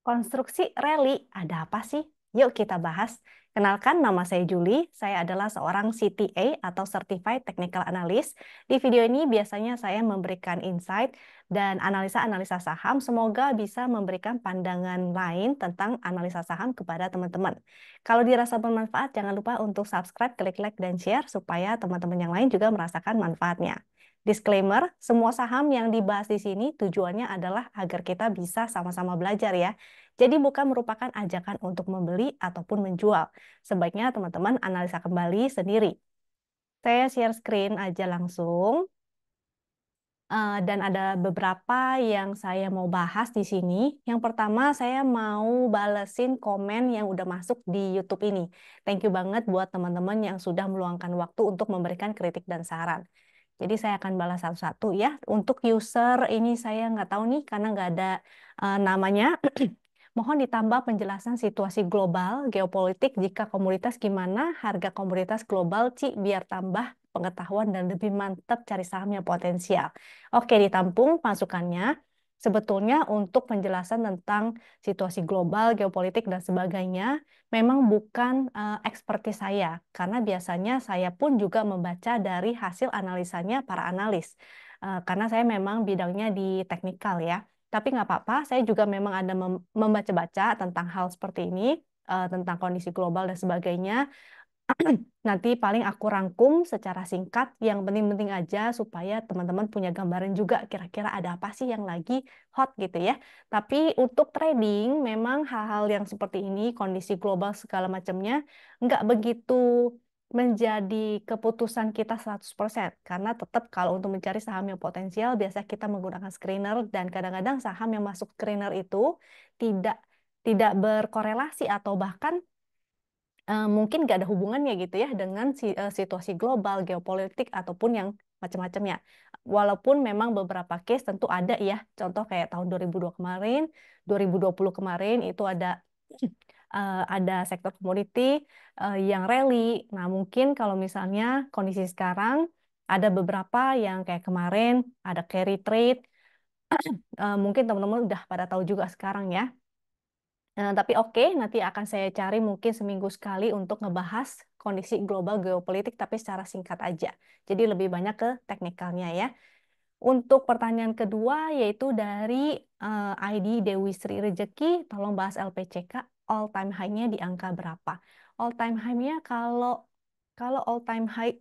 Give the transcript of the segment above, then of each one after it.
Konstruksi rally, ada apa sih? Yuk kita bahas. Kenalkan, nama saya Julie. Saya adalah seorang CTA atau Certified Technical Analyst. Di video ini biasanya saya memberikan insight dan analisa-analisa saham. Semoga bisa memberikan pandangan lain tentang analisa saham kepada teman-teman. Kalau dirasa bermanfaat, jangan lupa untuk subscribe, klik like, dan share supaya teman-teman yang lain juga merasakan manfaatnya. Disclaimer, semua saham yang dibahas di sini tujuannya adalah agar kita bisa sama-sama belajar ya. Jadi bukan merupakan ajakan untuk membeli ataupun menjual. Sebaiknya teman-teman analisa kembali sendiri. Saya share screen aja langsung. Dan ada beberapa yang saya mau bahas di sini. Yang pertama, saya mau balesin komen yang udah masuk di YouTube ini. Thank you banget buat teman-teman yang sudah meluangkan waktu untuk memberikan kritik dan saran. Jadi saya akan balas satu-satu ya. Untuk user ini saya nggak tahu nih karena nggak ada namanya. Mohon ditambah penjelasan situasi global, geopolitik, jika komoditas gimana, harga komoditas global, Ci, biar tambah pengetahuan dan lebih mantap cari saham yang potensial. Oke, ditampung masukannya. Sebetulnya untuk penjelasan tentang situasi global, geopolitik, dan sebagainya, memang bukan ekspertis saya, karena biasanya saya pun juga membaca dari hasil analisanya para analis. Karena saya memang bidangnya di teknikal ya. Tapi nggak apa-apa, saya juga memang ada membaca-baca tentang hal seperti ini, tentang kondisi global dan sebagainya. Nanti paling aku rangkum secara singkat, yang penting-penting aja supaya teman-teman punya gambaran juga kira-kira ada apa sih yang lagi hot gitu ya. Tapi untuk trading, memang hal-hal yang seperti ini, kondisi global segala macamnya, nggak begitu menjadi keputusan kita 100%. Karena tetap kalau untuk mencari saham yang potensial, biasa kita menggunakan screener, dan kadang-kadang saham yang masuk screener itu tidak tidak berkorelasi atau bahkan mungkin nggak ada hubungannya gitu ya dengan situasi global, geopolitik, ataupun yang macam-macamnya. Walaupun memang beberapa case tentu ada ya, contoh kayak tahun 2002 kemarin, 2020 kemarin itu ada sektor komoditi yang rally. Nah, mungkin kalau misalnya kondisi sekarang ada beberapa yang kayak kemarin ada carry trade, mungkin teman-teman udah pada tahu juga sekarang ya. Tapi oke, nanti akan saya cari mungkin seminggu sekali untuk ngebahas kondisi global geopolitik, tapi secara singkat aja. Jadi lebih banyak ke teknikalnya ya. Untuk pertanyaan kedua, yaitu dari ID Dewi Sri Rejeki, tolong bahas LPCK, all time high-nya di angka berapa? All time high-nya kalau kalau all time high,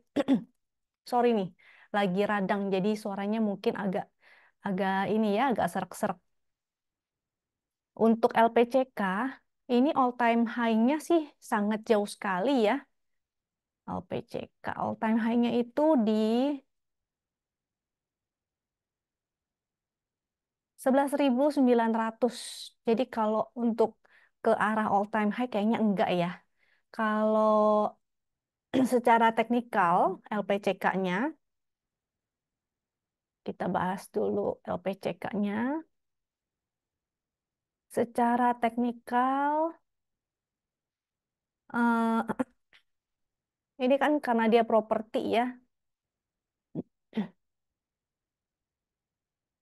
sorry nih, lagi radang, jadi suaranya mungkin agak agak ini ya, agak serak-serak. Untuk LPCK, ini all time high-nya sih sangat jauh sekali ya. LPCK, all time high-nya itu di 11.900. Jadi kalau untuk ke arah all time high kayaknya enggak ya. Kalau secara teknikal LPCK-nya, kita bahas dulu LPCK-nya. Secara teknikal, eh, ini kan karena dia properti ya.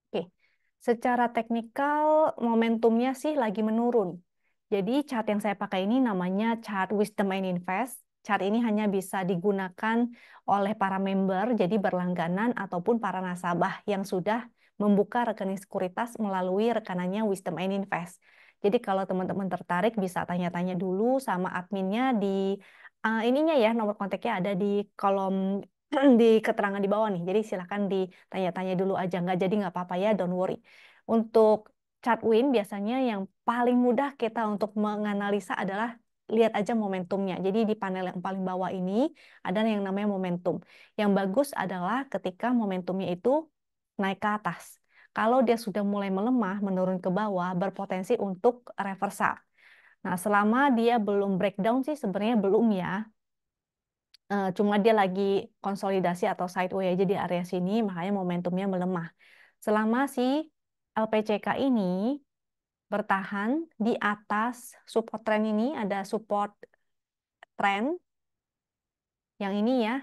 Oke, secara teknikal momentumnya sih lagi menurun. Jadi chart yang saya pakai ini namanya chart Wisdom and Invest. Chart ini hanya bisa digunakan oleh para member, jadi berlangganan ataupun para nasabah yang sudah membuka rekening sekuritas melalui rekanannya Wisdom and Invest. Jadi kalau teman-teman tertarik bisa tanya-tanya dulu sama adminnya di ininya ya, nomor kontaknya ada di kolom di keterangan di bawah nih. Jadi silahkan ditanya-tanya dulu aja. Nggak jadi nggak apa-apa ya, don't worry. Untuk chart win biasanya yang paling mudah kita untuk menganalisa adalah lihat aja momentumnya. Jadi di panel yang paling bawah ini ada yang namanya momentum. Yang bagus adalah ketika momentumnya itu naik ke atas. Kalau dia sudah mulai melemah, menurun ke bawah, berpotensi untuk reversal. Nah, selama dia belum breakdown sih sebenarnya belum ya. Cuma dia lagi konsolidasi atau sideways aja di area sini, makanya momentumnya melemah. Selama si LPCK ini bertahan di atas support trend ini, ada support trend yang ini ya,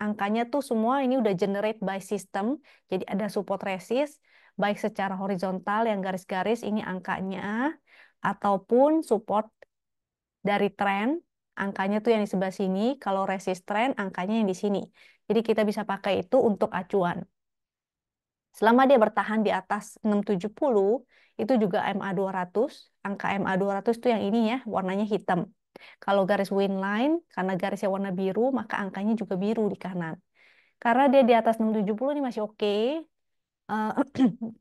angkanya tuh semua ini udah generate by system, jadi ada support resist, baik secara horizontal yang garis-garis, ini angkanya, ataupun support dari tren, angkanya tuh yang di sebelah sini, kalau resist tren, angkanya yang di sini. Jadi kita bisa pakai itu untuk acuan. Selama dia bertahan di atas 670, itu juga MA200, angka MA200 itu yang ini ya, warnanya hitam. Kalau garis win line, karena garisnya warna biru, maka angkanya juga biru di kanan. Karena dia di atas 670 ini masih oke. Eh,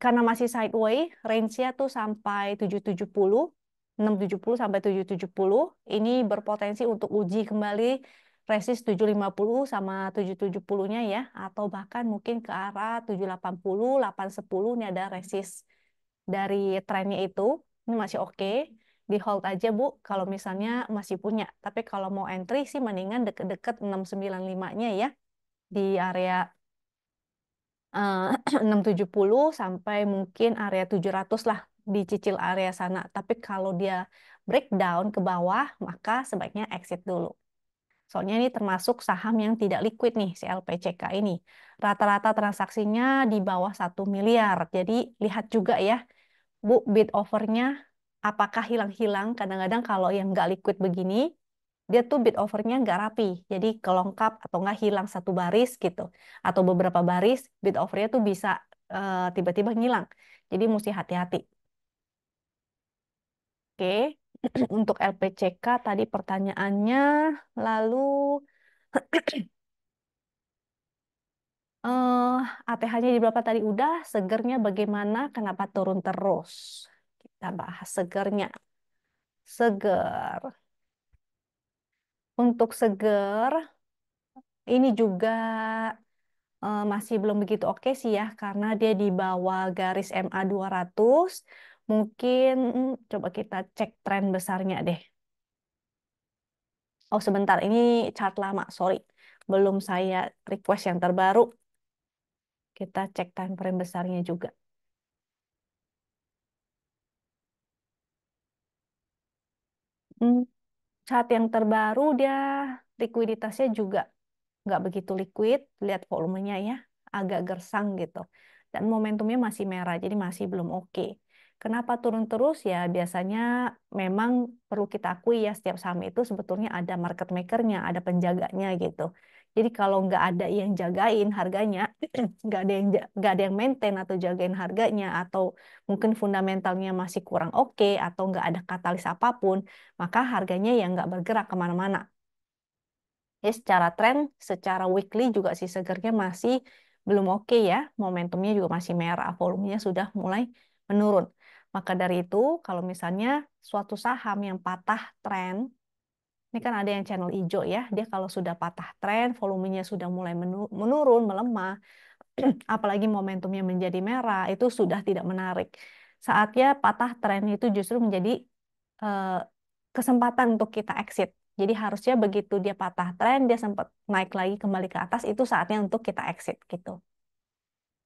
karena masih sideways, range-nya tuh sampai 770, 670 sampai 770. Ini berpotensi untuk uji kembali resist 750 sama 770-nya ya, atau bahkan mungkin ke arah 780, 810 ini ada resist dari trennya itu. Ini masih oke. Di hold aja Bu kalau misalnya masih punya. Tapi kalau mau entry sih mendingan deket-deket 695-nya ya, di area 670 sampai mungkin area 700 lah, dicicil area sana. Tapi kalau dia breakdown ke bawah, maka sebaiknya exit dulu. Soalnya ini termasuk saham yang tidak liquid nih, si LPCK ini. Rata-rata transaksinya di bawah 1 miliar. Jadi lihat juga ya, Bu, bid overnya apakah hilang-hilang. Kadang-kadang kalau yang nggak liquid begini, dia tuh bid overnya nggak rapi. Jadi kelongkap atau nggak hilang satu baris gitu. Atau beberapa baris, bid overnya tuh bisa tiba-tiba ngilang. Jadi mesti hati-hati. Oke, untuk LPCK tadi pertanyaannya. Lalu eh ATH-nya di berapa tadi udah, segernya bagaimana, kenapa turun terus? Kita bahas segernya. Seger. Untuk seger, ini juga masih belum begitu oke sih ya, karena dia di bawah garis MA200. Mungkin coba kita cek tren besarnya deh. Oh sebentar, ini chart lama, sorry. Belum saya request yang terbaru. Kita cek time frame besarnya juga. Hmm, Chart yang terbaru dia likuiditasnya juga nggak begitu liquid, lihat volumenya ya, agak gersang gitu. Dan momentumnya masih merah, jadi masih belum oke. Kenapa turun terus ya? Biasanya memang perlu kita akui ya, setiap saham itu sebetulnya ada market makernya, ada penjaganya gitu. Jadi kalau nggak ada yang jagain harganya, nggak ada yang maintain atau jagain harganya, atau mungkin fundamentalnya masih kurang oke, atau nggak ada katalis apapun, maka harganya ya nggak bergerak kemana-mana. Ya, secara tren, secara weekly juga si segernya masih belum oke ya. Momentumnya juga masih merah, volumenya sudah mulai menurun. Maka dari itu, kalau misalnya suatu saham yang patah tren, ini kan ada yang channel hijau ya, dia kalau sudah patah tren, volumenya sudah mulai menurun, melemah, apalagi momentumnya menjadi merah, itu sudah tidak menarik. Saatnya patah tren itu justru menjadi eh, kesempatan untuk kita exit. Jadi harusnya begitu dia patah tren, dia sempat naik lagi kembali ke atas, itu saatnya untuk kita exit gitu.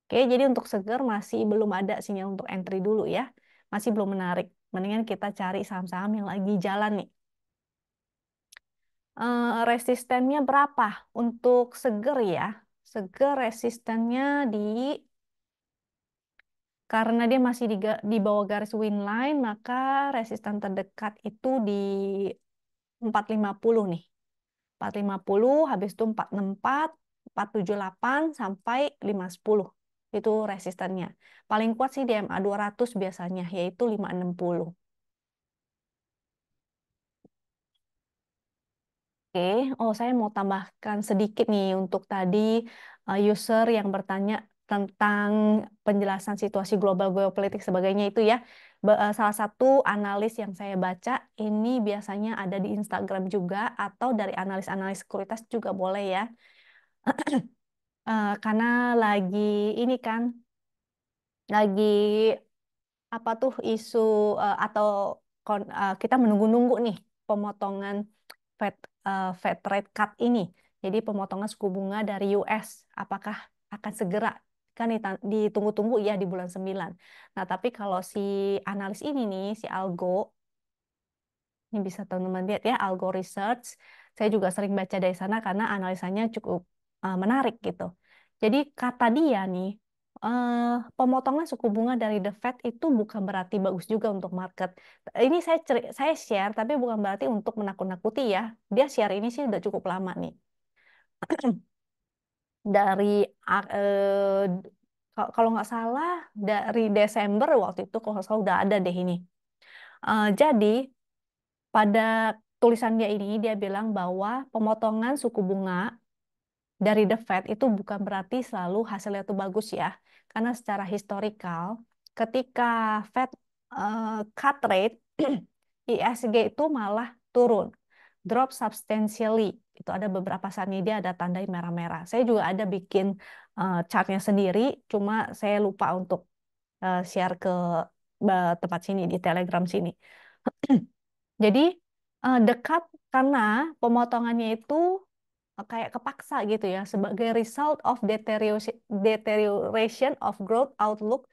Oke, jadi untuk seger masih belum ada sinyal untuk entry dulu ya. Masih belum menarik. Mendingan kita cari saham-saham yang lagi jalan nih. Resistennya berapa? Untuk seger ya. Seger resistennya karena dia masih di bawah garis win line, maka resisten terdekat itu di 450 nih. 450, habis itu 464, 478, sampai 510. Itu resistennya. Paling kuat sih di MA200 biasanya, yaitu 560. Oke, oh saya mau tambahkan sedikit nih untuk tadi user yang bertanya tentang penjelasan situasi global geopolitik sebagainya itu ya. Salah satu analis yang saya baca ini biasanya ada di Instagram juga atau dari analis-analis sekuritas juga boleh ya. Karena lagi ini kan lagi apa tuh isu atau kita menunggu-nunggu nih pemotongan Fed Fed rate cut ini. Jadi pemotongan suku bunga dari US apakah akan segera, kan ditunggu-tunggu ya di bulan 9. Nah, tapi kalau si analis ini nih, si Algo, ini bisa teman-teman lihat ya, Algo Research. Saya juga sering baca dari sana karena analisanya cukup menarik gitu. Jadi kata dia nih, pemotongan suku bunga dari The Fed itu bukan berarti bagus juga untuk market. Ini saya share, tapi bukan berarti untuk menakut-nakuti ya. Dia share ini sih udah cukup lama nih. Dari kalau nggak salah dari Desember waktu itu kalau nggak salah udah ada deh ini. Jadi pada tulisan dia ini dia bilang bahwa pemotongan suku bunga dari The Fed itu bukan berarti selalu hasilnya itu bagus ya. Karena secara historikal, ketika Fed cut rate, ISG itu malah turun, drop substantially. Itu ada beberapa saat ini dia ada tanda merah-merah. Saya juga ada bikin chartnya sendiri, cuma saya lupa untuk share ke tempat sini di Telegram sini. Jadi dekat karena pemotongannya itu kayak kepaksa gitu ya sebagai result of deterioration of growth outlook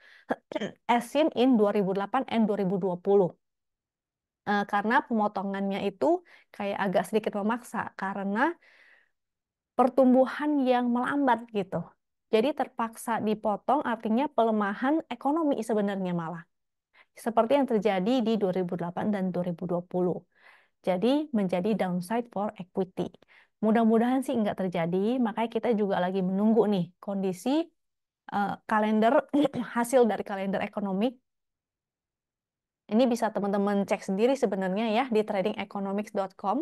as seen in 2008 and 2020. Karena pemotongannya itu kayak agak sedikit memaksa karena pertumbuhan yang melambat gitu. Jadi terpaksa dipotong artinya pelemahan ekonomi sebenarnya malah. Seperti yang terjadi di 2008 dan 2020. Jadi menjadi downside for equity. Mudah-mudahan sih nggak terjadi, makanya kita juga lagi menunggu nih kondisi kalender hasil dari kalender ekonomi. Ini bisa teman-teman cek sendiri sebenarnya ya di tradingeconomics.com.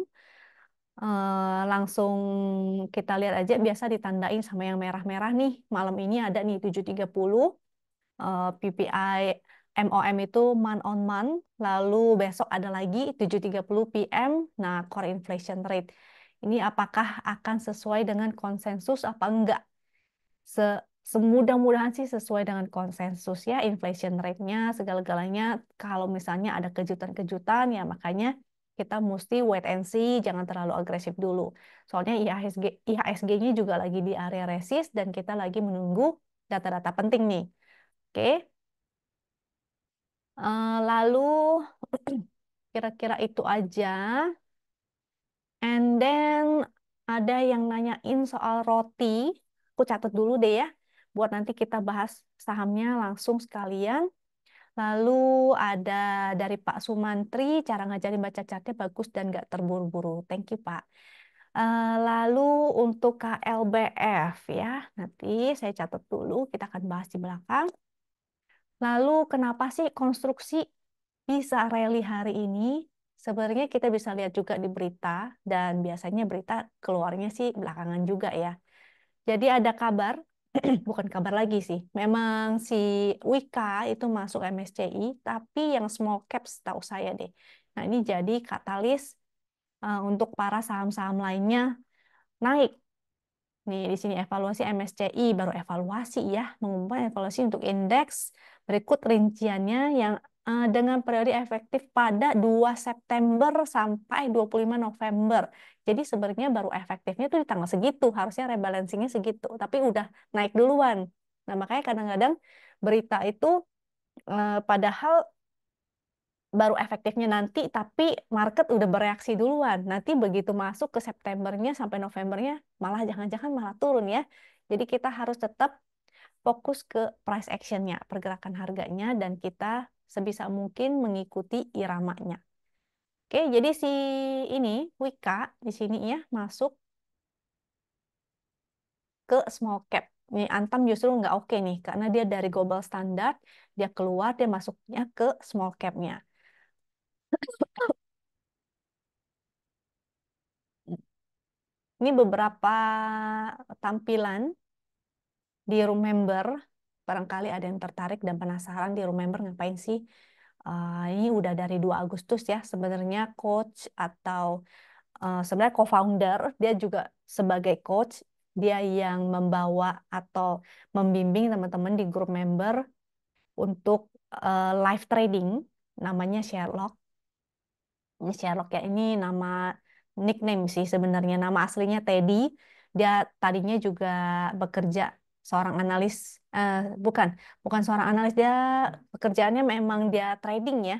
Langsung kita lihat aja biasa ditandain sama yang merah-merah nih. Malam ini ada nih 7.30 PPI MOM itu month on month, lalu besok ada lagi 7.30 PM, nah core inflation rate. Ini apakah akan sesuai dengan konsensus apa enggak? Semudah-mudahan sih sesuai dengan konsensus ya, inflation rate-nya, segala-galanya. Kalau misalnya ada kejutan-kejutan ya makanya kita mesti wait and see, jangan terlalu agresif dulu. Soalnya IHSG-nya juga lagi di area resist dan kita lagi menunggu data-data penting nih. Oke. Lalu kira-kira itu aja. And then ada yang nanyain soal roti. Aku catat dulu deh ya. Buat nanti kita bahas sahamnya langsung sekalian. Lalu ada dari Pak Sumantri, cara ngajarin baca chartnya bagus dan nggak terburu-buru. Thank you, Pak. Lalu untuk KLBF ya, nanti saya catat dulu, kita akan bahas di belakang. Lalu kenapa sih konstruksi bisa rally hari ini? Sebenarnya kita bisa lihat juga di berita, dan biasanya berita keluarnya sih belakangan juga ya. Jadi ada kabar, bukan kabar lagi sih, memang si Wika itu masuk MSCI, tapi yang small cap setahu saya deh. Nah ini jadi katalis untuk para saham-saham lainnya naik. Nih, di sini evaluasi MSCI, baru evaluasi ya, mengumumkan evaluasi untuk indeks. Berikut rinciannya yang dengan periode efektif pada 2 September sampai 25 November. Jadi sebenarnya baru efektifnya tuh di tanggal segitu, harusnya rebalancingnya segitu, tapi udah naik duluan. Nah, makanya kadang-kadang berita itu padahal baru efektifnya nanti, tapi market udah bereaksi duluan. Nanti begitu masuk ke Septembernya sampai Novembernya, malah jangan-jangan malah turun ya. Jadi kita harus tetap fokus ke price actionnya, pergerakan harganya, dan kita sebisa mungkin mengikuti iramanya. Oke, jadi si ini Wika di sini ya masuk ke small cap. Ini Antam justru nggak oke nih, karena dia dari global standard, dia keluar, dia masuknya ke small cap-nya. Ini beberapa tampilan di Remember. Barangkali ada yang tertarik dan penasaran di Remember ngapain sih. Ini udah dari 2 Agustus ya. Sebenarnya coach atau sebenarnya co-founder, dia juga sebagai coach, dia yang membawa atau membimbing teman-teman di grup member untuk live trading, namanya Sherlock. Ini Sherlock ya, ini nama nickname sih sebenarnya. Nama aslinya Teddy. Dia tadinya juga bekerja seorang analis, eh, bukan, bukan seorang analis. Dia pekerjaannya memang dia trading ya,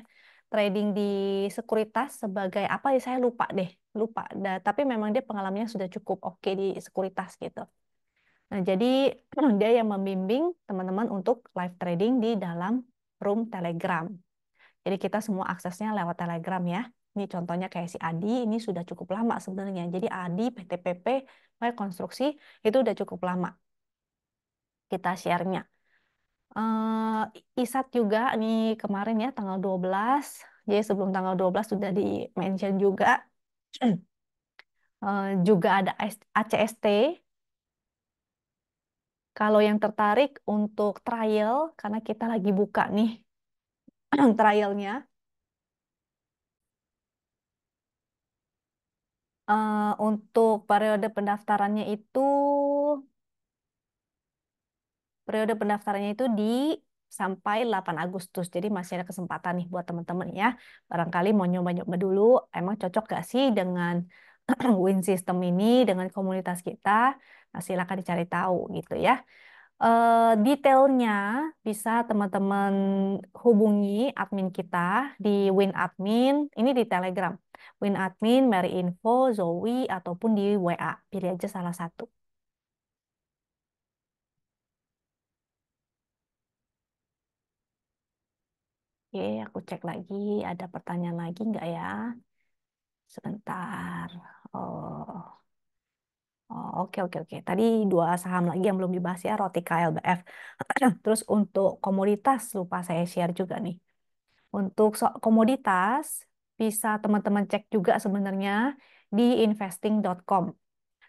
trading di sekuritas sebagai apa ya saya lupa deh, lupa. Tapi memang dia pengalamannya sudah cukup oke di sekuritas gitu. Nah, jadi dia yang membimbing teman-teman untuk live trading di dalam room Telegram. Jadi kita semua aksesnya lewat Telegram ya. Ini contohnya kayak si Adi, ini sudah cukup lama sebenarnya. Jadi Adi, PTPP, Proyek Konstruksi, itu udah cukup lama kita share-nya. Isat juga nih kemarin ya, tanggal 12. Jadi sebelum tanggal 12 sudah di-mention juga. Juga ada ACST. Kalau yang tertarik untuk trial, karena kita lagi buka nih trialnya, untuk periode pendaftarannya itu di sampai 8 Agustus. Jadi masih ada kesempatan nih buat teman-teman ya. Barangkali mau nyoba-nyoba dulu, emang cocok gak sih dengan Win System ini, dengan komunitas kita? Nah, silakan dicari tahu gitu ya. Detailnya bisa teman-teman hubungi admin kita di Win Admin, ini di Telegram. Win Admin, Mary Info, Zoe, ataupun di WA. Pilih aja salah satu. Oke, aku cek lagi. Ada pertanyaan lagi nggak ya? Sebentar. Oh, oh, oke, oke, oke. Tadi dua saham lagi yang belum dibahas ya, Roti KLBF. Terus untuk komoditas, lupa saya share juga nih. Untuk komoditas, bisa teman-teman cek juga sebenarnya di investing.com.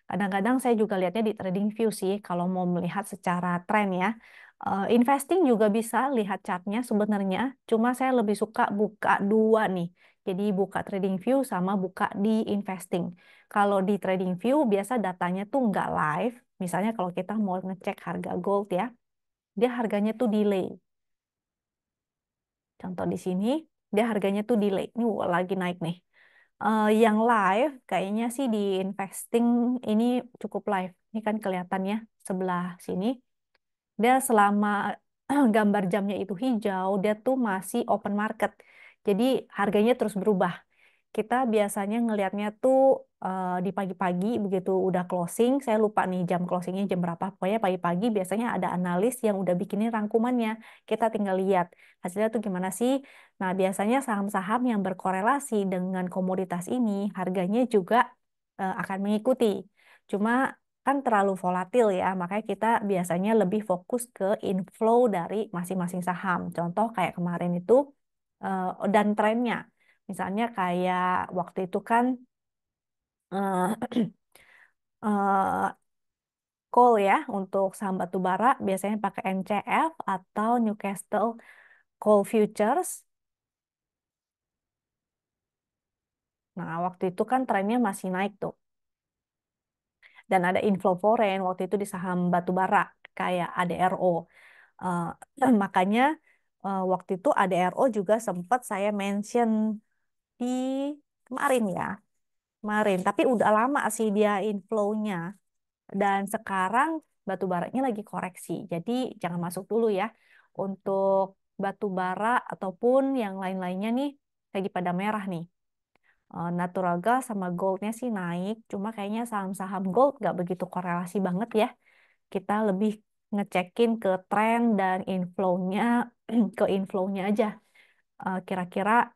Kadang-kadang saya juga lihatnya di TradingView sih, kalau mau melihat secara tren ya. Investing juga bisa lihat chartnya sebenarnya, cuma saya lebih suka buka dua nih. Jadi buka TradingView sama buka di investing. Kalau di TradingView biasa datanya tuh nggak live. Misalnya kalau kita mau ngecek harga gold ya, dia harganya tuh delay. Contoh di sini, dia harganya tuh delay. Ini lagi naik nih. Yang live kayaknya sih di investing ini cukup live. Ini kan kelihatannya sebelah sini. Dia selama gambar jamnya itu hijau, dia tuh masih open market. Jadi harganya terus berubah. Kita biasanya ngelihatnya tuh di pagi-pagi begitu udah closing, saya lupa nih jam closingnya jam berapa. Pokoknya pagi-pagi biasanya ada analis yang udah bikinin rangkumannya. Kita tinggal lihat hasilnya tuh gimana sih. Nah, biasanya saham-saham yang berkorelasi dengan komoditas ini harganya juga akan mengikuti. Cuma kan terlalu volatil ya, makanya kita biasanya lebih fokus ke inflow dari masing-masing saham. Contoh kayak kemarin itu dan trennya. Misalnya kayak waktu itu kan eh, eh, call ya untuk saham batu bara biasanya pakai NCF atau Newcastle Coal Futures. Nah, waktu itu kan trennya masih naik tuh. Dan ada inflow foreign waktu itu di saham batu bara kayak ADRO. Makanya waktu itu ADRO juga sempat saya mention di kemarin ya. Kemarin, tapi udah lama sih dia inflow-nya. Dan sekarang batu baranya lagi koreksi. Jadi jangan masuk dulu ya. Untuk batu bara ataupun yang lain-lainnya nih lagi pada merah nih. Natural gas sama goldnya sih naik. Cuma kayaknya saham-saham gold nggak begitu korelasi banget ya. Kita lebih ngecekin ke tren dan inflow-nya, ke inflow-nya aja. Kira-kira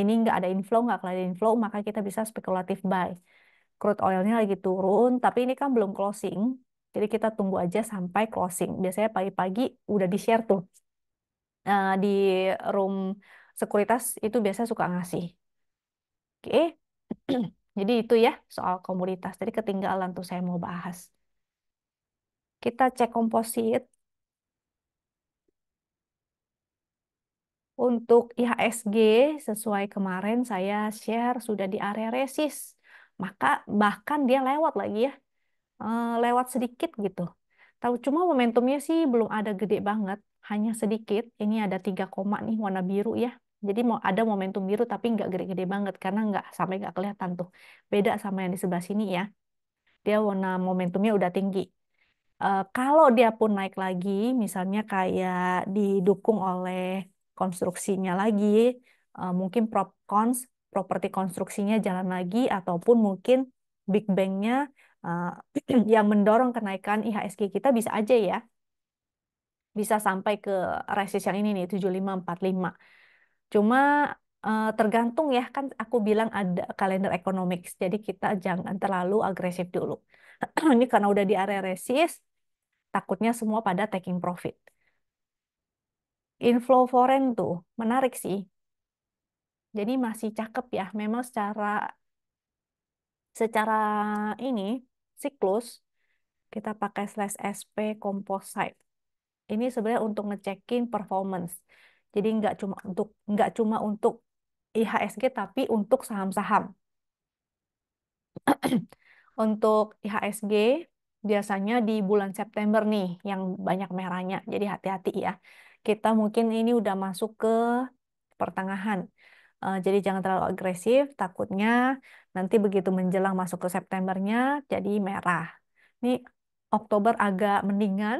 ini nggak ada inflow, nggak ada inflow, maka kita bisa spekulatif buy. Crude oilnya lagi turun, tapi ini kan belum closing. Jadi kita tunggu aja sampai closing. Biasanya pagi-pagi udah di-share tuh. Di room sekuritas itu biasa suka ngasih. Oke, jadi itu ya soal komoditas. Tadi ketinggalan tuh saya mau bahas. Kita cek komposit. Untuk IHSG sesuai kemarin saya share sudah di area resist. Maka bahkan dia lewat lagi ya. Lewat sedikit gitu. Tahu cuma momentumnya sih belum ada gede banget, hanya sedikit. Ini ada 3 koma nih warna biru ya. Jadi mau ada momentum biru tapi nggak gede-gede banget karena nggak sampai nggak kelihatan tuh. Beda sama yang di sebelah sini ya. Dia warna momentumnya udah tinggi. Kalau dia pun naik lagi, misalnya kayak didukung oleh konstruksinya lagi, mungkin properti konstruksinya jalan lagi, ataupun mungkin Big Bang-nya eh, yang mendorong kenaikan IHSG kita bisa aja ya, bisa sampai ke resist yang ini nih 7545. Cuma tergantung ya, kan aku bilang ada kalender economics, jadi kita jangan terlalu agresif dulu. Ini karena udah di area resist, takutnya semua pada taking profit. Inflow foreign tuh menarik sih. Jadi masih cakep ya. Memang secara secara ini siklus kita pakai slash SP composite. Ini sebenarnya untuk ngecekin performance. Jadi nggak cuma untuk IHSG tapi untuk saham-saham. Untuk IHSG biasanya di bulan September nih yang banyak merahnya. Jadi hati-hati ya. Kita mungkin ini udah masuk ke pertengahan. Jadi jangan terlalu agresif, takutnya nanti begitu menjelang masuk ke Septembernya jadi merah. Ini Oktober agak mendingan,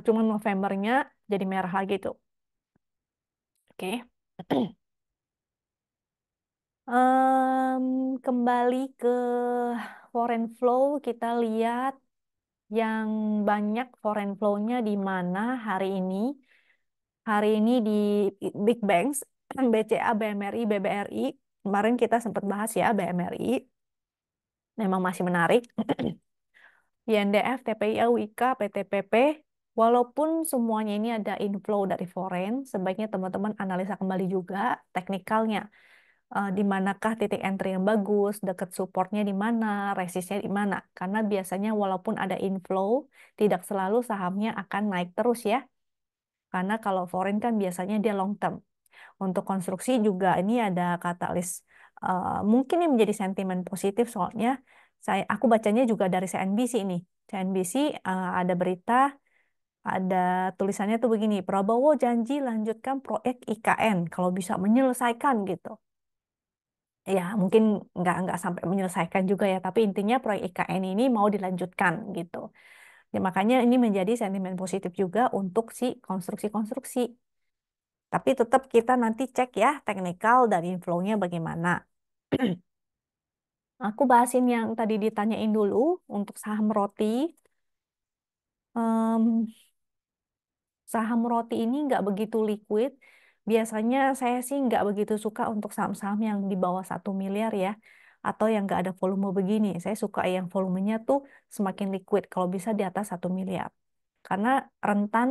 cuma Novembernya jadi merah lagi tuh. Oke. Kembali ke foreign flow, kita lihat yang banyak foreign flow-nya di mana hari ini. Hari ini di Big Banks, BCA, BMRI, BBRI. Kemarin kita sempat bahas ya BMRI. Memang masih menarik. INDF, TPIA, WIKA, PTPP. Walaupun semuanya ini ada inflow dari foreign, sebaiknya teman-teman analisa kembali juga teknikalnya. Di manakah titik entry yang bagus, dekat supportnya di mana, resistnya di mana. Karena biasanya walaupun ada inflow, tidak selalu sahamnya akan naik terus ya. Karena kalau foreign kan biasanya dia long term. Untuk konstruksi juga ini ada katalis. Mungkin ini menjadi sentimen positif soalnya aku bacanya juga dari CNBC ini. CNBC ada berita, ada tulisannya tuh begini, Prabowo janji lanjutkan proyek IKN kalau bisa menyelesaikan gitu. Ya, mungkin nggak sampai menyelesaikan juga ya, tapi intinya proyek IKN ini mau dilanjutkan gitu. Ya, makanya ini menjadi sentimen positif juga untuk si konstruksi-konstruksi. Tapi tetap kita nanti cek ya teknikal dan inflow-nya bagaimana. Aku bahasin yang tadi ditanyain dulu untuk saham roti. Em, Saham roti ini nggak begitu liquid. Biasanya saya sih nggak begitu suka untuk saham-saham yang di bawah 1 miliar ya. Atau yang nggak ada volume begini. Saya suka yang volumenya tuh semakin liquid. Kalau bisa di atas 1 miliar. Karena rentan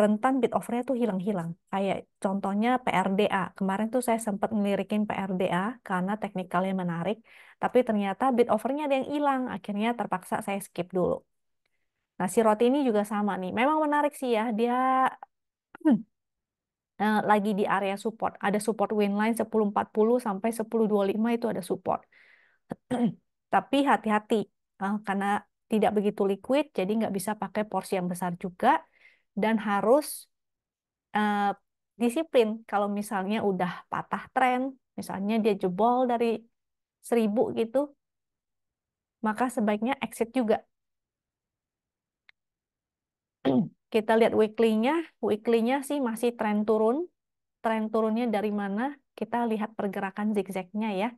rentan bid offer-nya tuh hilang-hilang. Kayak contohnya PRDA. Kemarin tuh saya sempat ngelirikin PRDA karena teknikalnya menarik. Tapi ternyata bid offer-nya ada yang hilang. Akhirnya terpaksa saya skip dulu. Nah, si roti ini juga sama nih. Memang menarik sih ya. Dia lagi di area support. Ada support win line 10.40 sampai 10.25 itu ada support. Tapi hati-hati karena tidak begitu liquid, jadi nggak bisa pakai porsi yang besar juga dan harus eh, disiplin. Kalau misalnya udah patah tren, misalnya dia jebol dari 1.000 gitu, maka sebaiknya exit juga. Kita lihat weekly-nya, weekly-nya sih masih tren turun. Tren turunnya dari mana? Kita lihat pergerakan zigzag-nya ya.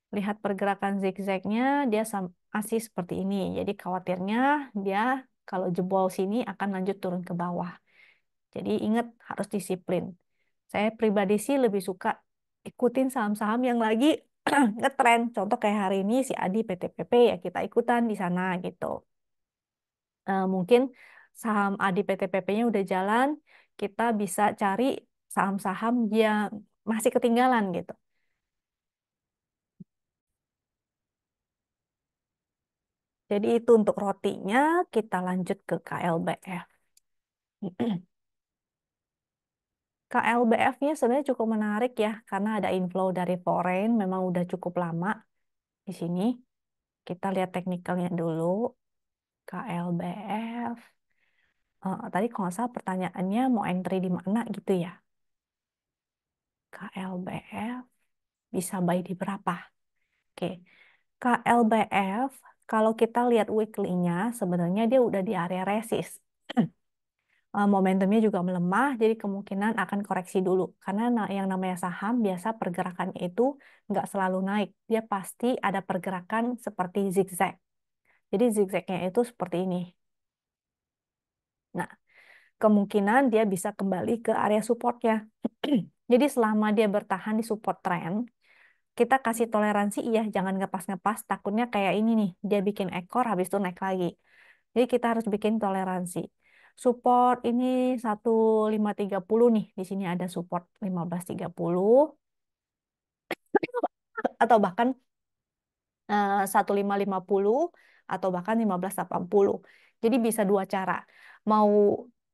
Lihat pergerakan zigzag-nya, dia masih seperti ini. Jadi khawatirnya dia kalau jebol sini akan lanjut turun ke bawah. Jadi ingat harus disiplin. Saya pribadi sih lebih suka ikutin saham-saham yang lagi ngetren. Contoh kayak hari ini si Adi PTPP ya kita ikutan di sana gitu. Mungkin saham Adi PTPP-nya udah jalan, kita bisa cari saham-saham yang masih ketinggalan gitu. Jadi itu untuk rotinya, kita lanjut ke KLBF. KLBF-nya sebenarnya cukup menarik ya, karena ada inflow dari foreign, memang udah cukup lama di sini. Kita lihat teknikalnya dulu. KLBF. Tadi kalau nggak salah pertanyaannya mau entry di mana gitu ya. KLBF bisa buy di berapa? Oke. KLBF, kalau kita lihat weekly-nya, sebenarnya dia udah di area resist. Momentumnya juga melemah, jadi kemungkinan akan koreksi dulu. Karena yang namanya saham biasa pergerakannya itu nggak selalu naik. Dia pasti ada pergerakan seperti zigzag. Jadi zigzagnya itu seperti ini. Nah, kemungkinan dia bisa kembali ke area supportnya. Jadi selama dia bertahan di support trend, kita kasih toleransi iya, jangan ngepas-ngepas. Takutnya kayak ini nih, dia bikin ekor habis itu naik lagi. Jadi kita harus bikin toleransi. Support ini 1530 nih. Di sini ada support 1530 atau bahkan 1550 atau bahkan 1580. Jadi bisa dua cara. Mau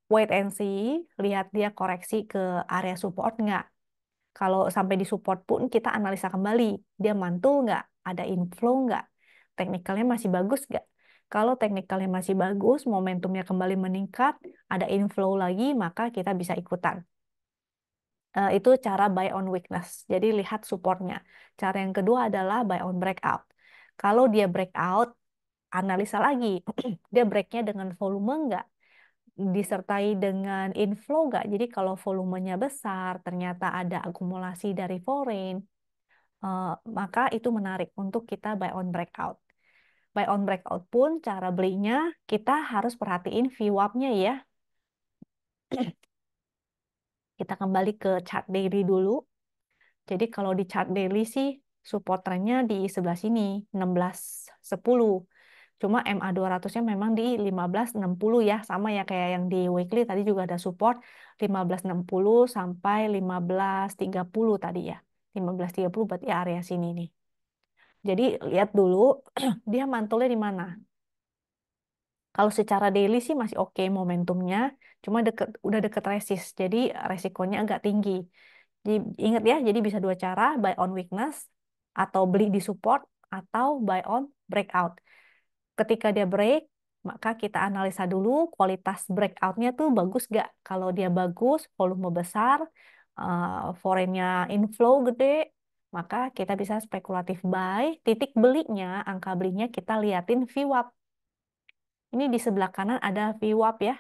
wait and see, lihat dia koreksi ke area support nggak. Kalau sampai di support pun kita analisa kembali. Dia mantul nggak? Ada inflow nggak? Teknikalnya masih bagus nggak? Kalau teknikalnya masih bagus, momentumnya kembali meningkat, ada inflow lagi, maka kita bisa ikutan. Itu cara buy on weakness. Jadi lihat supportnya. Cara yang kedua adalah buy on breakout. Kalau dia breakout, analisa lagi. Dia breaknya dengan volume nggak? Disertai dengan inflow nggak? Jadi kalau volumenya besar, ternyata ada akumulasi dari foreign, eh, maka itu menarik untuk kita buy on breakout. Buy on breakout pun cara belinya kita harus perhatiin VWAP-nya ya. Kita kembali ke chart daily dulu. Jadi kalau di chart daily sih support trendnya di sebelah sini 1610. Cuma MA 200-nya memang di 1560 ya, sama ya kayak yang di weekly tadi juga ada support 1560 sampai 1530 tadi ya. 1530 berarti area sini nih. Jadi lihat dulu dia mantulnya di mana. Kalau secara daily sih masih oke momentumnya, cuma udah deket resist, jadi resikonya agak tinggi. Jadi ingat ya, jadi bisa dua cara, buy on weakness atau beli di support atau buy on breakout. Ketika dia break, maka kita analisa dulu kualitas breakoutnya tuh bagus gak. Kalau dia bagus, volume besar, foreignnya inflow gede, maka kita bisa spekulatif buy. Titik belinya, angka belinya kita liatin VWAP. Ini di sebelah kanan ada VWAP ya,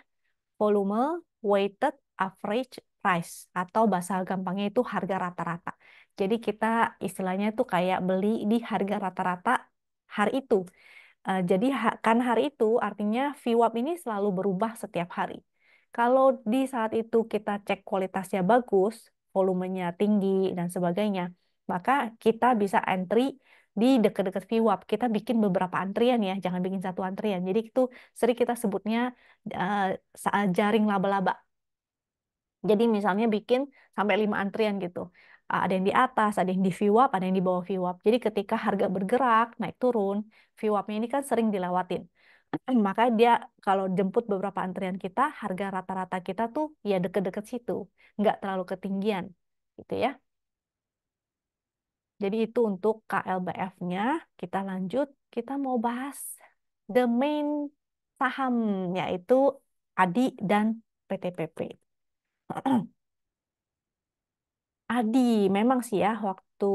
volume weighted average price atau bahasa gampangnya itu harga rata-rata. Jadi kita istilahnya itu kayak beli di harga rata-rata hari itu. Jadi kan hari itu artinya VWAP ini selalu berubah setiap hari. Kalau di saat itu kita cek kualitasnya bagus, volumenya tinggi dan sebagainya, maka kita bisa entry di dekat-dekat VWAP. Kita bikin beberapa antrian ya, jangan bikin satu antrian. Jadi itu sering kita sebutnya uh, jaring laba-laba. Jadi misalnya bikin sampai 5 antrian gitu. Ada yang di atas, ada yang di VWAP, ada yang di bawah VWAP. Jadi ketika harga bergerak, naik turun, VWAP-nya ini kan sering dilewatin. Maka dia kalau jemput beberapa antrian kita, harga rata-rata kita tuh ya deket-deket situ. Nggak terlalu ketinggian. Gitu ya. Jadi itu untuk KLBF-nya. Kita lanjut, kita mau bahas the main saham, yaitu ADI dan PTPP. Adi, memang sih ya waktu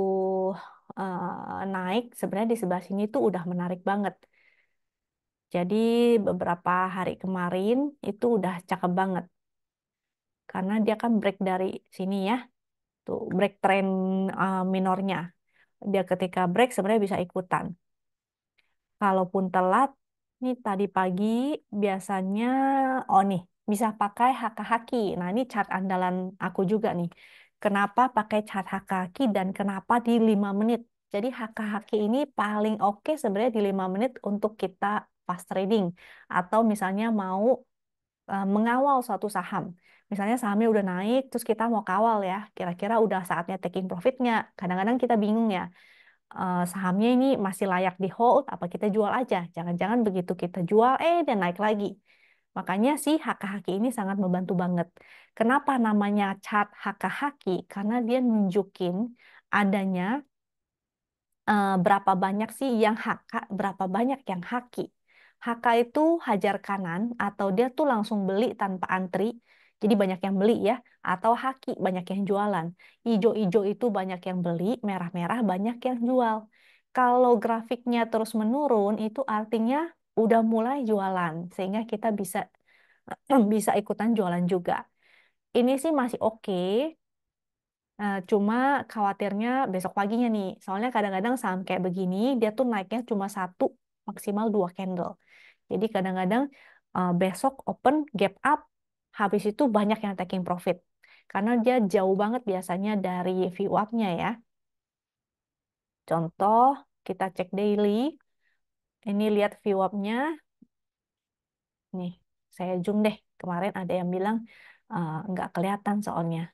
naik sebenarnya di sebelah sini tuh udah menarik banget. Jadi beberapa hari kemarin itu udah cakep banget karena dia kan break dari sini ya, tuh break trend minornya. Dia ketika break sebenarnya bisa ikutan. Kalaupun telat, nih tadi pagi biasanya, oh nih, bisa pakai Hakahaki. Nah ini chart andalan aku juga nih. Kenapa pakai chart Hakahaki dan kenapa di 5 menit? Jadi Hakahaki ini paling oke sebenarnya di 5 menit untuk kita fast trading. Atau misalnya mau mengawal suatu saham. Misalnya sahamnya udah naik, terus kita mau kawal ya. Kira-kira udah saatnya taking profitnya. Kadang-kadang kita bingung ya, sahamnya ini masih layak di hold apa kita jual aja. Jangan-jangan begitu kita jual dan naik lagi. Makanya sih Hakahaki ini sangat membantu banget. Kenapa namanya chart Hakahaki? Karena dia nunjukin adanya berapa banyak sih yang haka, berapa banyak yang haki. Haka itu hajar kanan atau dia tuh langsung beli tanpa antri. Jadi banyak yang beli ya, atau haki banyak yang jualan. Ijo-ijo itu banyak yang beli, merah-merah banyak yang jual. Kalau grafiknya terus menurun itu artinya udah mulai jualan sehingga kita bisa bisa ikutan jualan juga. Ini sih masih oke, cuma khawatirnya besok paginya nih. Soalnya kadang-kadang saham kayak begini, dia tuh naiknya cuma satu, maksimal dua candle. Jadi kadang-kadang besok open gap up, habis itu banyak yang taking profit. Karena dia jauh banget biasanya dari VWAP-nya ya. Contoh, kita cek daily. Ini lihat VWAP-nya. Nih, saya zoom deh. Kemarin ada yang bilang nggak kelihatan soalnya.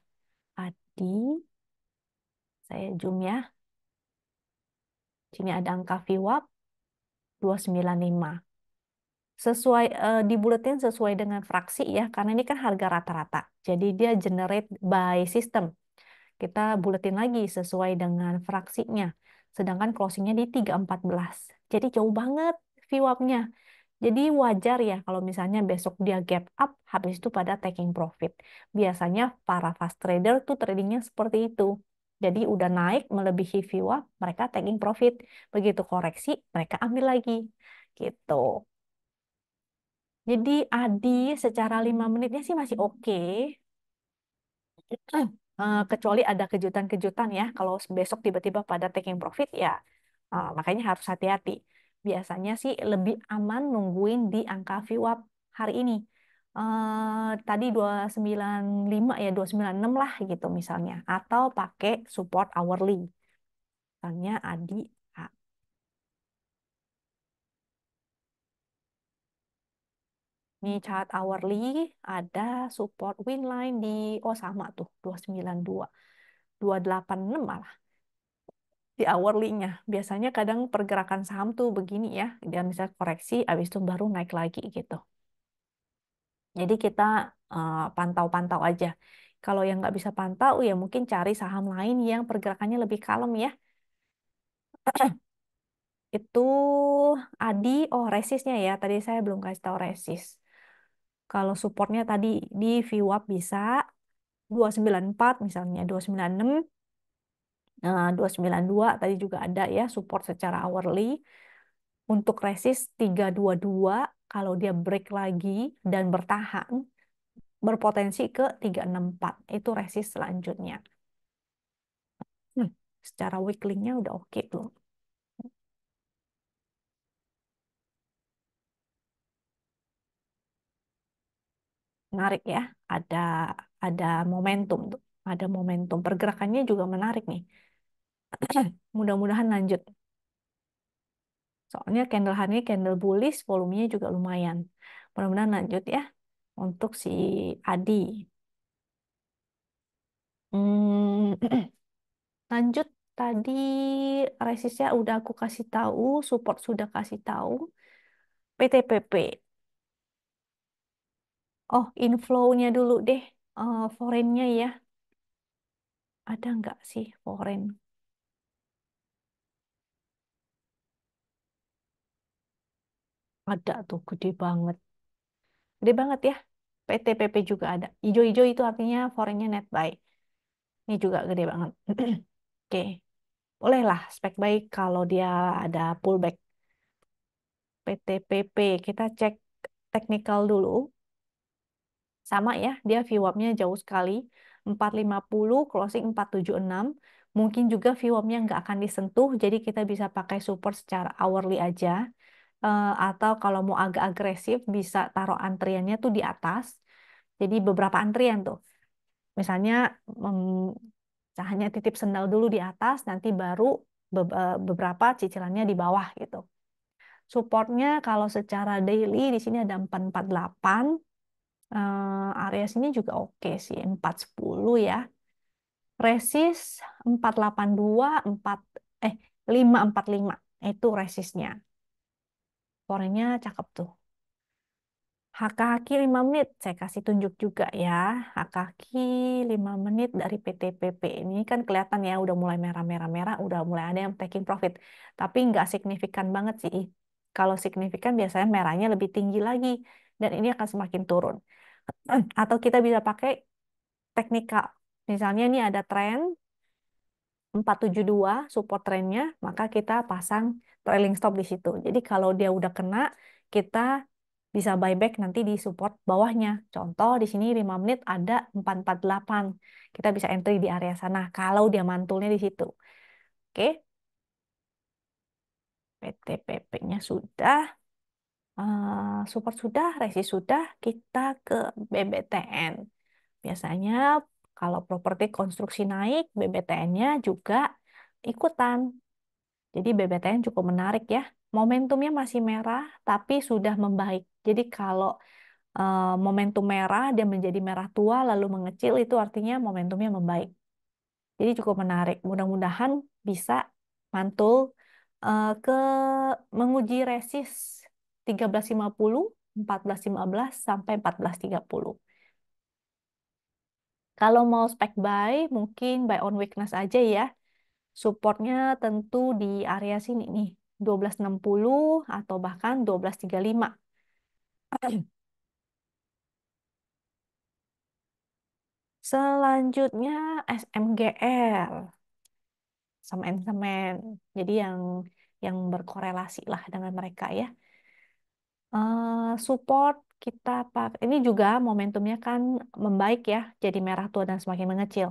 Adi, saya zoom ya. Sini ada angka VWAP 295. Sesuai dibuletin sesuai dengan fraksi ya, karena ini kan harga rata-rata. Jadi dia generate by system. Kita buletin lagi sesuai dengan fraksinya. Sedangkan closingnya di 314. Jadi jauh banget VWAP-nya. Jadi wajar ya kalau misalnya besok dia gap up, habis itu pada taking profit. Biasanya para fast trader tuh tradingnya seperti itu. Jadi udah naik melebihi VWAP, mereka taking profit. Begitu koreksi, mereka ambil lagi. Gitu. Jadi Adi secara 5 menitnya sih masih oke. Kecuali ada kejutan-kejutan ya. Kalau besok tiba-tiba pada taking profit ya, makanya harus hati-hati. Biasanya sih lebih aman nungguin di angka VWAP hari ini. Tadi 295 ya, 296 lah gitu misalnya. Atau pakai support hourly. Misalnya Adi, ah, ini chart hourly ada support win line di, oh sama tuh, 292. 286 malah di hourly-nya. Biasanya kadang pergerakan saham tuh begini ya, dia bisa koreksi, habis itu baru naik lagi gitu. Jadi kita pantau-pantau aja. Kalau yang nggak bisa pantau, ya mungkin cari saham lain yang pergerakannya lebih kalem ya. Itu Adi, oh resistnya ya, tadi saya belum kasih tahu resist. Kalau supportnya tadi di VWAP bisa 294 misalnya, 296, 292 tadi juga ada ya support secara hourly. Untuk resist 322 kalau dia break lagi dan bertahan, berpotensi ke 364. Itu resist selanjutnya. Hmm, Secara weekly-nya udah oke tuh. Menarik ya. Ada ada momentum tuh. Ada momentum. Pergerakannya juga menarik nih. Mudah-mudahan lanjut. Soalnya candle hari ini candle bullish, volumenya juga lumayan. Mudah-mudahan lanjut ya untuk si Adi. Hmm, Lanjut tadi resistnya udah aku kasih tahu, support sudah kasih tahu. PTPP. Oh, inflow-nya dulu deh. Foreign-nya ya. Ada nggak sih foreign? Ada tuh, gede banget. Gede banget ya. PTPP juga ada. Ijo-ijo itu artinya foreign-nya net buy. Ini juga gede banget. Oke, bolehlah spek baik kalau dia ada pullback. PTPP, kita cek teknikal dulu. Sama ya, dia VWAP-nya jauh sekali. 450, closing 476. Mungkin juga VWAP-nya nggak akan disentuh, jadi kita bisa pakai support secara hourly aja. Atau kalau mau agak agresif, bisa taruh antriannya tuh di atas. Jadi beberapa antrian tuh. Misalnya, hanya titip sendal dulu di atas, nanti baru beberapa cicilannya di bawah gitu. Supportnya kalau secara daily di sini ada 448. Area sini juga oke sih, 410 ya. Resist 482, 4 eh 545. Itu resistnya. Foreign-nya cakep tuh. HKHQ 5 menit, saya kasih tunjuk juga ya. HKHQ 5 menit dari PTPP. Ini kan kelihatan ya, udah mulai merah-merah-merah, udah mulai ada yang taking profit. Tapi nggak signifikan banget sih. Kalau signifikan biasanya merahnya lebih tinggi lagi. Dan ini akan semakin turun. Atau kita bisa pakai teknikal. Misalnya ini ada tren 472 support trennya, maka kita pasang trailing stop di situ. Jadi kalau dia udah kena, kita Bisa buyback nanti di support bawahnya. Contoh di sini 5 menit ada 448. Kita bisa entry di area sana kalau dia mantulnya di situ. Oke, PTPP-nya sudah, support sudah, resi sudah, kita ke BBTN. Biasanya kalau properti konstruksi naik, BBTN-nya juga ikutan. Jadi BBTN cukup menarik ya. Momentumnya masih merah, tapi sudah membaik. Jadi kalau momentum merah, dia menjadi merah tua, lalu mengecil, itu artinya momentumnya membaik. Jadi cukup menarik. Mudah-mudahan bisa mantul ke menguji resist 1350, 1415 sampai 1430. Kalau mau spek buy, mungkin buy on weakness aja ya. Supportnya tentu di area sini nih, 1260 atau bahkan 1235. Selanjutnya SMGR, semen-semen. Jadi yang berkorelasi lah dengan mereka ya. Support kita pakai ini juga momentumnya kan membaik ya, jadi merah tua dan semakin mengecil.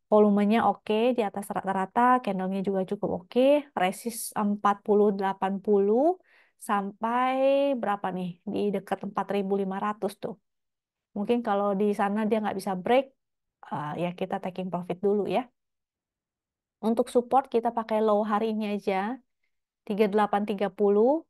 Volumenya oke, di atas rata-rata, candlenya juga cukup oke. Resist 40 80 sampai berapa nih? Di dekat 4.500 tuh. Mungkin kalau di sana dia nggak bisa break, ya kita taking profit dulu ya. Untuk support kita pakai low hari ini aja, 3830.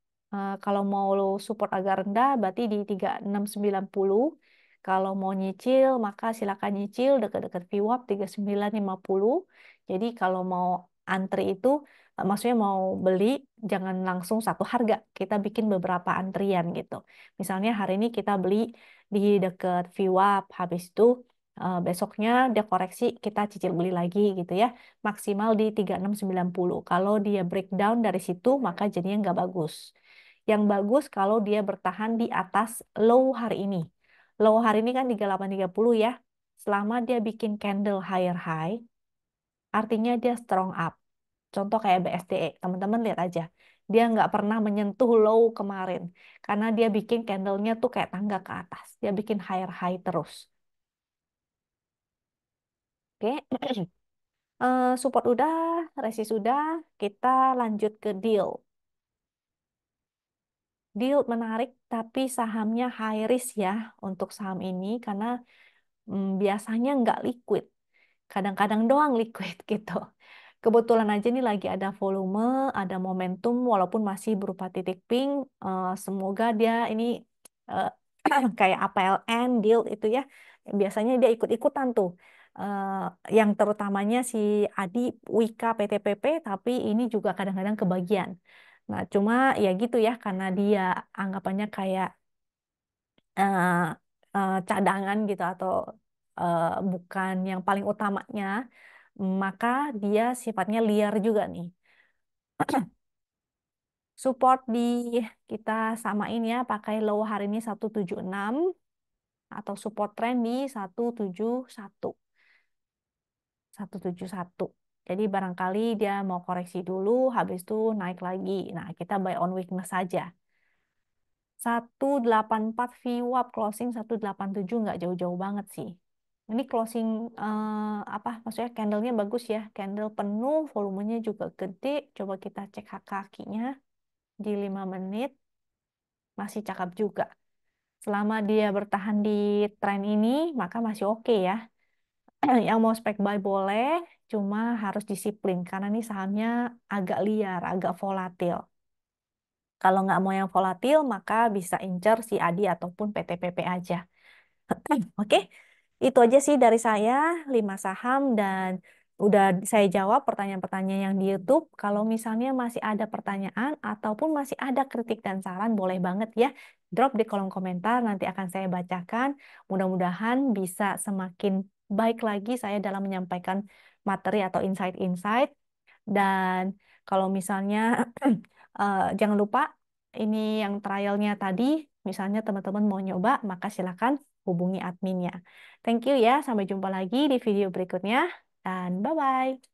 Kalau mau support agak rendah berarti di 3690. Kalau mau nyicil maka silakan nyicil dekat-dekat VWAP 3950. Jadi kalau mau antri itu maksudnya mau beli jangan langsung satu harga. Kita bikin beberapa antrian gitu. Misalnya hari ini kita beli di dekat VWAP, habis itu besoknya dia koreksi kita cicil beli lagi gitu ya, maksimal di 3690. Kalau dia breakdown dari situ, maka jadinya nggak bagus. Yang bagus kalau dia bertahan di atas low hari ini. Low hari ini kan 3830 ya. Selama dia bikin candle higher high, artinya dia strong up. Contoh kayak BSDE, teman-teman lihat aja. Dia nggak pernah menyentuh low kemarin. Karena dia bikin candlenya tuh kayak tangga ke atas. Dia bikin higher high terus. Oke. Support udah, resist sudah, kita lanjut ke deal. Deal menarik, tapi sahamnya high risk ya untuk saham ini karena biasanya nggak liquid. Kadang-kadang doang liquid gitu. Kebetulan aja nih lagi ada volume, ada momentum, walaupun masih berupa titik pink. Semoga dia ini eh, kayak APLN, deal itu ya. Biasanya dia ikut-ikutan tuh. Yang terutamanya si Adi, Wika, PTPP, tapi ini juga kadang-kadang kebagian. Nah, cuma ya gitu ya, karena dia anggapannya kayak eh, cadangan gitu atau bukan yang paling utamanya, maka dia sifatnya liar juga nih. Support di kita samain ya, pakai low hari ini 176 atau support trend di 171. 171. Jadi barangkali dia mau koreksi dulu, habis itu naik lagi. Nah, kita buy on weakness saja. 184 VWAP closing 187 nggak jauh-jauh banget sih. Ini closing apa maksudnya candlenya bagus ya. Candle penuh, volumenya juga gede. Coba kita cek kakinya di 5 menit masih cakep juga. Selama dia bertahan di tren ini, maka masih oke ya. Yang mau spek buy boleh, cuma harus disiplin karena ini sahamnya agak liar, agak volatil. Kalau nggak mau yang volatil, maka bisa incer si ADI ataupun PTPP aja. Oke, itu aja sih dari saya, 5 saham dan udah saya jawab pertanyaan-pertanyaan yang di YouTube. Kalau misalnya masih ada pertanyaan ataupun masih ada kritik dan saran, boleh banget ya. Drop di kolom komentar, nanti akan saya bacakan. Mudah-mudahan bisa semakin baik lagi saya dalam menyampaikan materi atau insight-insight. Dan kalau misalnya jangan lupa ini yang trialnya tadi, misalnya teman-teman mau nyoba, maka silakan hubungi adminnya. Thank you ya, sampai jumpa lagi di video berikutnya, dan bye-bye.